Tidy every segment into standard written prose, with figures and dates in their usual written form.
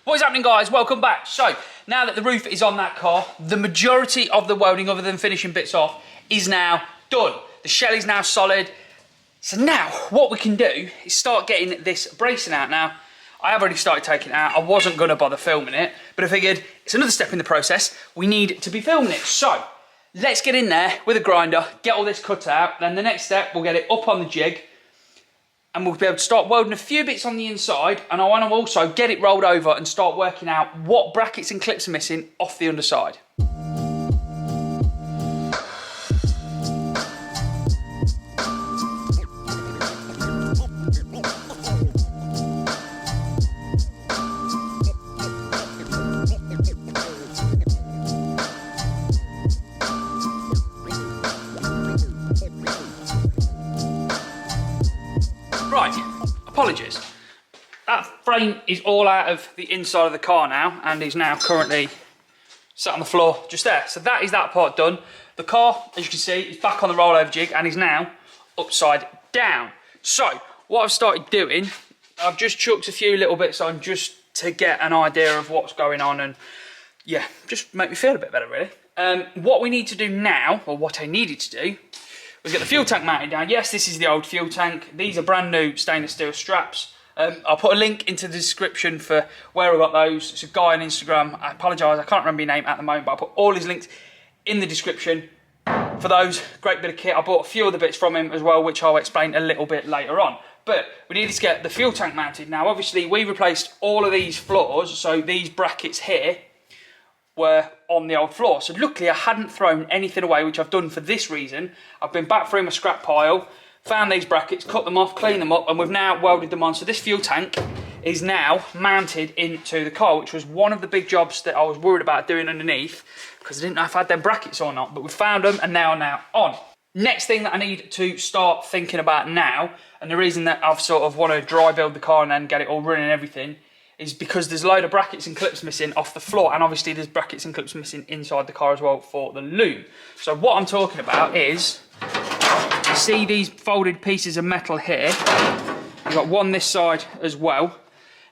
What is happening, guys? Welcome back. So, now that the roof is on that car, the majority of the welding, other than finishing bits off, is now done. The shell is now solid. So now, what we can do is start getting this bracing out. Now, I have already started taking it out. I wasn't going to bother filming it, but I figured it's another step in the process. We need to be filming it. So, let's get in there with a grinder, get all this cut out. Then the next step, we'll get it up on the jig, and we'll be able to start welding a few bits on the inside, and I want to also get it rolled over and start working out what brackets and clips are missing off the underside. Apologies. That frame is all out of the inside of the car now and is now currently sat on the floor just there. So that is that part done. The car, as you can see, is back on the rollover jig and is now upside down. So what I've started doing, I've just chucked a few little bits on just to get an idea of what's going on and yeah, just make me feel a bit better really. What we need to do now, or what I needed to do, was get the fuel tank mounted down. Yes, this is the old fuel tank. These are brand new stainless steel straps. I'll put a link into the description for where I got those. It's a guy on Instagram. I apologise, I can't remember your name at the moment, but I'll put all his links in the description for those. Great bit of kit. I bought a few other bits from him as well, which I'll explain a little bit later on. But we needed to get the fuel tank mounted. Now, obviously, we replaced all of these floors, so these brackets here were on the old floor. So luckily I hadn't thrown anything away, which I've done for this reason. I've been back through my scrap pile, found these brackets, cut them off, cleaned them up, and we've now welded them on. So this fuel tank is now mounted into the car, which was one of the big jobs that I was worried about doing underneath, because I didn't know if I had them brackets or not, but we found them and now on. Next thing that I need to start thinking about now, and the reason that I've sort of want to dry build the car and then get it all running and everything, is because there's a load of brackets and clips missing off the floor, and obviously there's brackets and clips missing inside the car as well for the loom. So what I'm talking about is, you see these folded pieces of metal here, you've got one this side as well.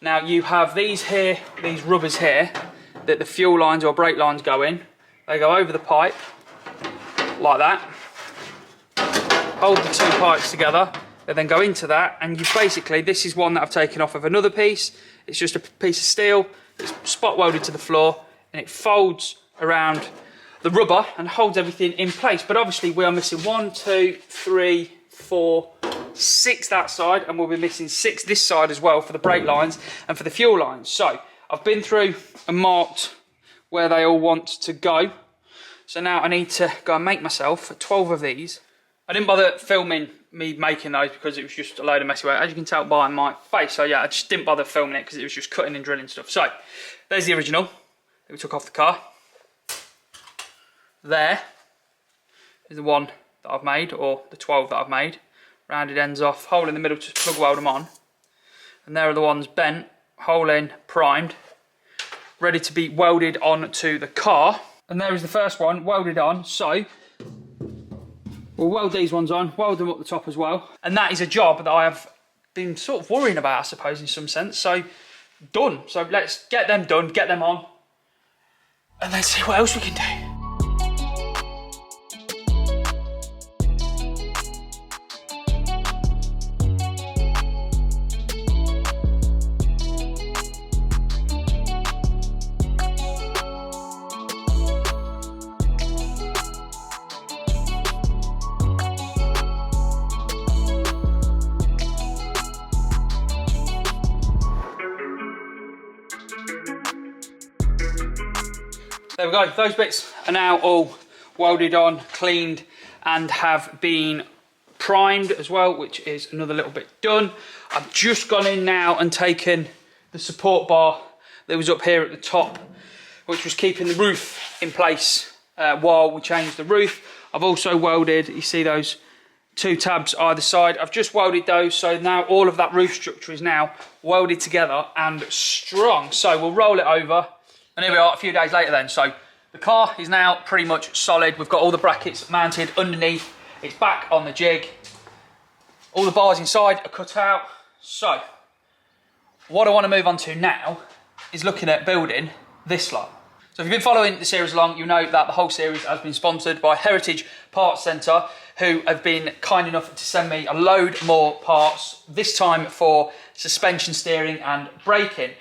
Now you have these here, these rubbers here, that the fuel lines or brake lines go in. They go over the pipe, like that. Hold the two pipes together, they then go into that, and you basically, this is one that I've taken off of another piece. It's just a piece of steel that's spot welded to the floor, and it folds around the rubber and holds everything in place. But obviously we are missing 1, 2, 3, 4, 6 that side, and we'll be missing 6 this side as well for the brake lines and for the fuel lines. So I've been through and marked where they all want to go. So now I need to go and make myself 12 of these. I didn't bother filming me making those because it was just a load of messy work, as you can tell by my face. So yeah, I just didn't bother filming it because it was just cutting and drilling stuff. So there's the original that we took off the car. There is the one that I've made, or the 12 that I've made. Rounded ends off, hole in the middle to plug weld them on. And there are the ones bent, hole in, primed, ready to be welded onto the car. And there is the first one welded on. So we'll weld these ones on, weld them up the top as well. And that is a job that I have been sort of worrying about, I suppose, in some sense. So, done. So let's get them done, get them on, and let's see what else we can do. There we go, those bits are now all welded on, cleaned, and have been primed as well, which is another little bit done. I've just gone in now and taken the support bar that was up here at the top, which was keeping the roof in place while we changed the roof. I've also welded, you see those 2 tabs either side. I've just welded those, so now all of that roof structure is now welded together and strong. So we'll roll it over. And here we are a few days later then. So the car is now pretty much solid. We've got all the brackets mounted underneath. It's back on the jig. All the bars inside are cut out. So what I want to move on to now is looking at building this lot. So if you've been following the series along, you know that the whole series has been sponsored by Heritage Parts Centre, who have been kind enough to send me a load more parts, this time for suspension, steering and braking.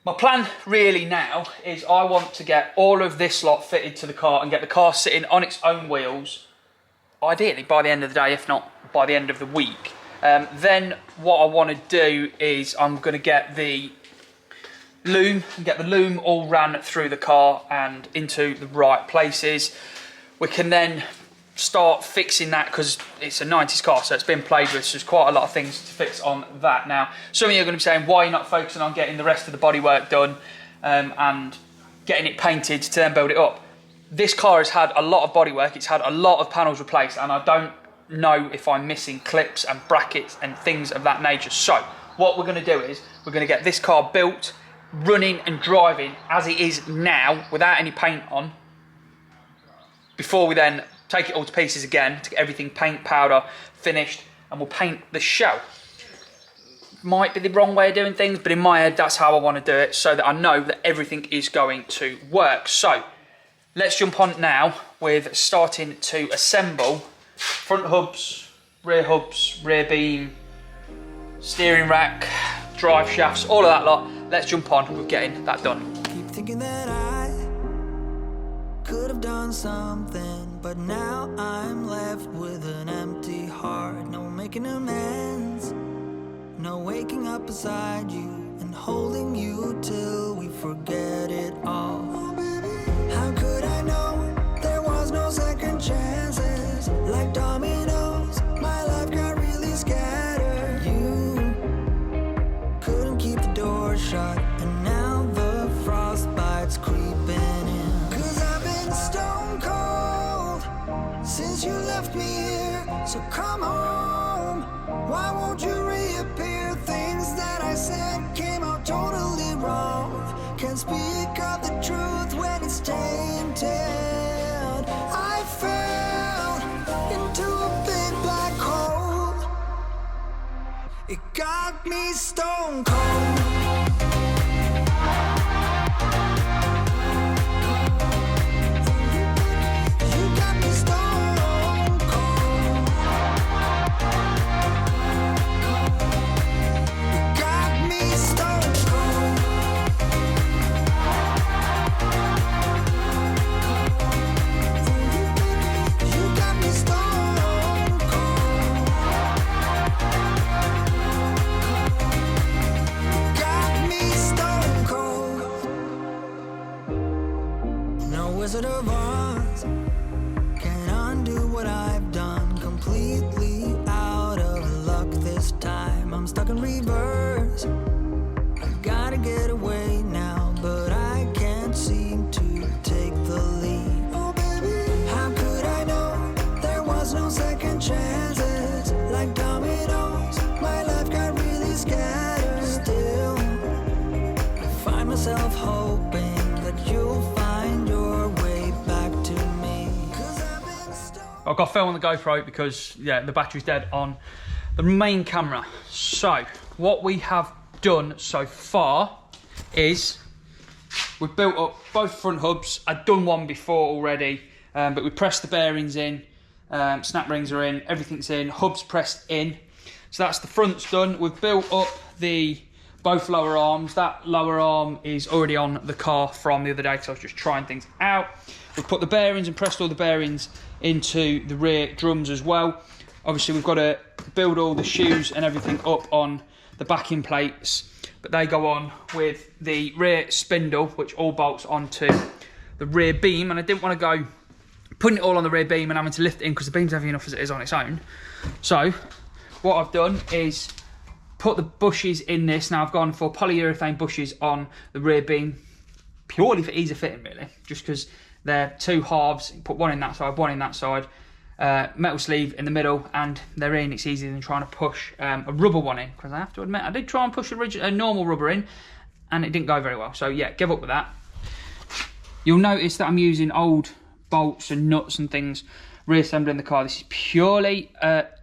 My plan really now is I want to get all of this lot fitted to the car and get the car sitting on its own wheels, ideally by the end of the day, if not by the end of the week. Then what I want to do is I'm going to get the loom all ran through the car and into the right places. We can then start fixing that because it's a 90s car, so it's been played with, so there's quite a lot of things to fix on that. Now, some of you are going to be saying, why are you not focusing on getting the rest of the bodywork done and getting it painted to then build it up? This car has had a lot of bodywork, it's had a lot of panels replaced, and I don't know if I'm missing clips and brackets and things of that nature. So what we're going to do is we're going to get this car built, running and driving as it is now without any paint on, before we then take it all to pieces again to get everything paint, powder, finished, and we'll paint the shell. Might be the wrong way of doing things, but in my head that's how I want to do it, so that I know that everything is going to work. So let's jump on now with starting to assemble front hubs, rear beam, steering rack, drive shafts, all of that lot. Let's jump on with getting that done. Keep thinking that I could have done something, but now I'm left with an empty heart. No making amends, no waking up beside you and holding you till we forget it all. How could I know there was no second chances? Like dominoes, my life got really scattered. You couldn't keep the door shut, and now the frostbite's creeping in. 'Cause I've been stone cold since you left me here, so come home. Why won't you reappear? Things that I said came out totally wrong. Can't speak of the truth when it's tainted. I fell into a big black hole. It got me stone cold. You got me stone cold. You got me stone cold. You got me stone cold. Got me stone cold. No Wizard of Oz can undo what I've done. Completely out of luck this time. I'm stuck in reverse. I gotta get away now, but I can't seem to take the lead. Oh baby, how could I know there was no second chances? Like dominoes, my life got really scattered. Still, I find myself hoping that you'll find your way back to me. 'Cause I've been stoned. I've got film on the GoPro because, yeah, the battery's dead on the main camera. So what we have done so far is we've built up both front hubs. I'd done one before already, but we pressed the bearings in, snap rings are in, everything's in, hubs pressed in. So that's the front's done. We've built up both lower arms. That lower arm is already on the car from the other day because I was just trying things out. We've put the bearings and pressed all the bearings into the rear drums as well. Obviously we've got to build all the shoes and everything up on the backing plates, but they go on with the rear spindle, which all bolts onto the rear beam, and I didn't want to go putting it all on the rear beam and having to lift it in because the beam's heavy enough as it is on its own. So what I've done is put the bushes in this. Now I've gone for polyurethane bushes on the rear beam purely for ease of fitting, really, just because they're two halves. You put one in that side, one in that side, metal sleeve in the middle, and they're in. It's easier than trying to push a rubber one in, because I have to admit I did try and push a normal rubber in and it didn't go very well. So yeah, give up with that. You'll notice that I'm using old bolts and nuts and things reassembling the car. This is purely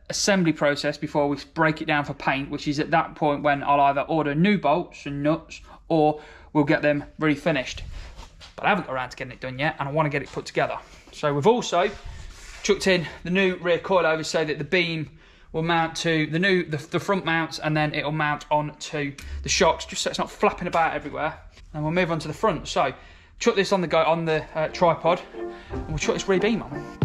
assembly process before we break it down for paint, which is at that point when I'll either order new bolts and nuts or we'll get them refinished. But I haven't got around to getting it done yet, and I want to get it put together. So we've also chucked in the new rear coilovers so that the beam will mount to the front mounts, and then it'll mount onto the shocks, just so it's not flapping about everywhere. And we'll move on to the front. So chuck this on the tripod, and we'll chuck this rear beam on.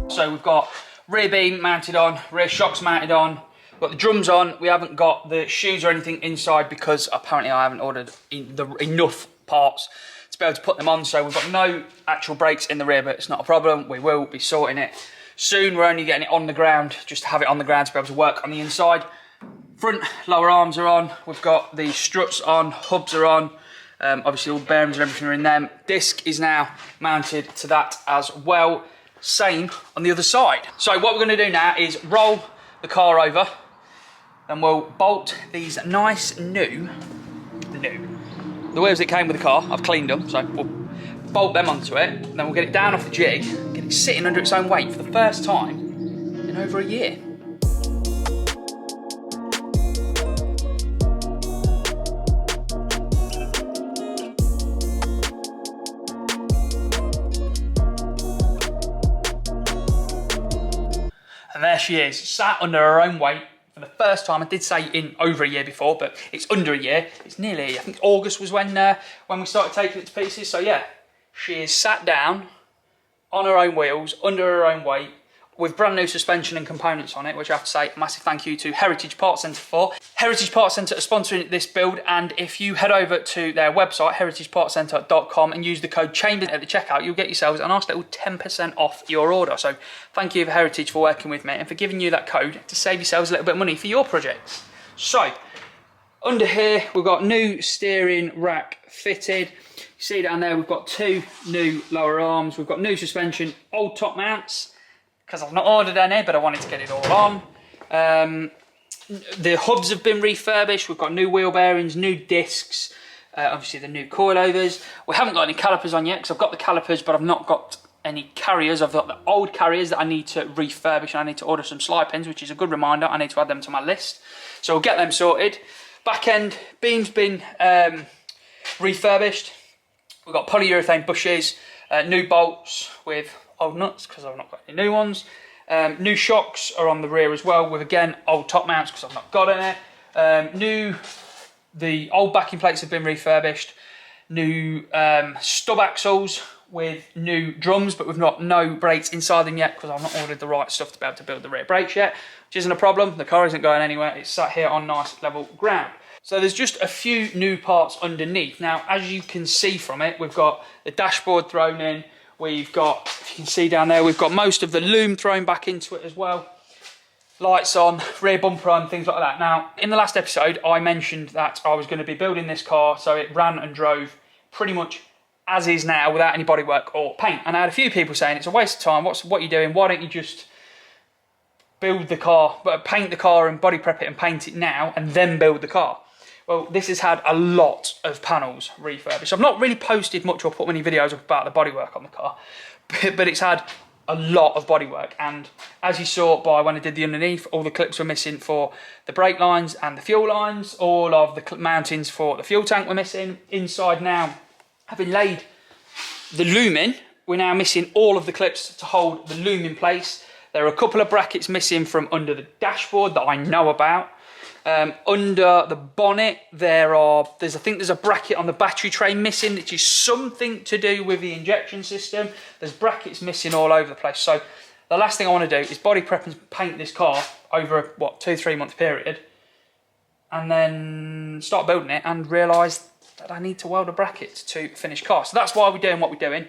So we've got rear beam mounted on, rear shocks mounted on, we've got the drums on. We haven't got the shoes or anything inside because apparently I haven't ordered enough parts to be able to put them on. So we've got no actual brakes in the rear, but it's not a problem. We will be sorting it soon. We're only getting it on the ground, just to have it on the ground to be able to work on the inside. Front lower arms are on. We've got the struts on, hubs are on. Obviously all the bearings and everything are in them. Disc is now mounted to that as well. Same on the other side. So what we're going to do now is roll the car over, and we'll bolt these nice the wheels that came with the car. I've cleaned them, so we'll bolt them onto it, and then we'll get it down off the jig, get it sitting under its own weight for the first time in over a year. And there she is, sat under her own weight for the first time. I did say in over a year before, but it's under a year. It's nearly, I think August was when we started taking it to pieces. So yeah, she is sat down on her own wheels, under her own weight, with brand new suspension and components on it, which I have to say a massive thank you to Heritage Parts Centre for. Heritage Parts Centre are sponsoring this build, and if you head over to their website, heritagepartscentre.com, and use the code CHAMBERS at the checkout, you'll get yourselves a nice little 10% off your order. So thank you for Heritage for working with me and for giving you that code to save yourselves a little bit of money for your projects. So under here, we've got new steering rack fitted. You see down there, we've got two new lower arms. We've got new suspension, old top mounts, because I've not ordered any, but I wanted to get it all on. The hubs have been refurbished. We've got new wheel bearings, new discs, obviously the new coilovers. We haven't got any calipers on yet, because I've got the calipers, but I've not got any carriers. I've got the old carriers that I need to refurbish, and I need to order some slide pins, which is a good reminder. I need to add them to my list. So we'll get them sorted. Back end beam's been refurbished. We've got polyurethane bushes, new bolts with old nuts because I've not got any new ones. New shocks are on the rear as well, with again old top mounts because I've not got any. The old backing plates have been refurbished. New stub axles with new drums, but we've got no brakes inside them yet because I've not ordered the right stuff to be able to build the rear brakes yet, which isn't a problem. The car isn't going anywhere. It's sat here on nice level ground. So there's just a few new parts underneath. Now, as you can see from it, we've got the dashboard thrown in. We've got, if you can see down there, we've got most of the loom thrown back into it as well. Lights on, rear bumper on, things like that. Now, in the last episode, I mentioned that I was going to be building this car so it ran and drove pretty much as is now without any bodywork or paint. And I had a few people saying it's a waste of time. What are you doing? Why don't you just build the car, paint the car and body prep it and paint it now and then build the car? Well, this has had a lot of panels refurbished. I've not really posted much or put many videos up about the bodywork on the car, but it's had a lot of bodywork. And as you saw by when I did the underneath, all the clips were missing for the brake lines and the fuel lines. All of the mountings for the fuel tank were missing. Inside now, having laid the loom in, we're now missing all of the clips to hold the loom in place. There are a couple of brackets missing from under the dashboard that I know about. Under the bonnet, I think there's a bracket on the battery tray missing, which is something to do with the injection system. There's brackets missing all over the place. So the last thing I want to do is body prep and paint this car over a, 2-3 month period, and then start building it and realise that I need to weld a bracket to finish car. So that's why we're doing what we're doing,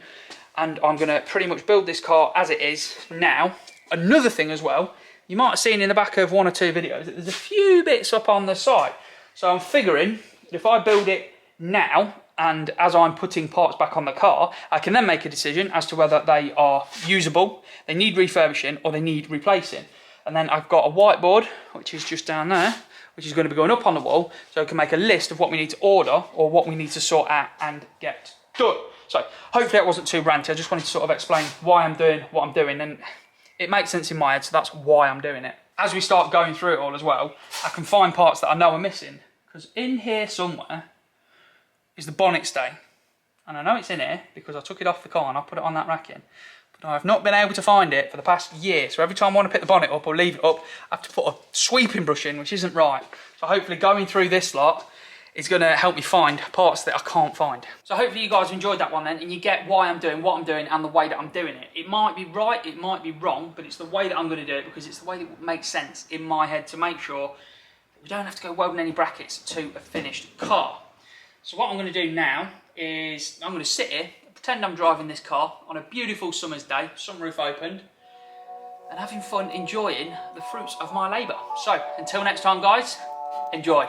and I'm going to pretty much build this car as it is now. Another thing as well, you might have seen in the back of 1 or 2 videos that there's a few bits up on the side. So I'm figuring if I build it now, and as I'm putting parts back on the car, I can then make a decision as to whether they are usable, they need refurbishing, or they need replacing. And then I've got a whiteboard, which is just down there, which is going to be going up on the wall, so I can make a list of what we need to order or what we need to sort out and get done. So hopefully that wasn't too ranty. I just wanted to sort of explain why I'm doing what I'm doing, and it makes sense in my head, so that's why I'm doing it. As we start going through it all as well, I can find parts that I know are missing, because in here somewhere is the bonnet stay. And I know it's in here because I took it off the car and I put it on that racking. But I've not been able to find it for the past year. So every time I want to pick the bonnet up or leave it up, I have to put a sweeping brush in, which isn't right. So hopefully going through this lot is going to help me find parts that I can't find. So hopefully you guys enjoyed that one then, and you get why I'm doing what I'm doing and the way that I'm doing it. It might be right, it might be wrong, but it's the way that I'm going to do it because it's the way that makes sense in my head to make sure that we don't have to go welding any brackets to a finished car. So what I'm going to do now is I'm going to sit here, pretend I'm driving this car on a beautiful summer's day, sunroof opened, and having fun enjoying the fruits of my labour. So until next time guys, enjoy.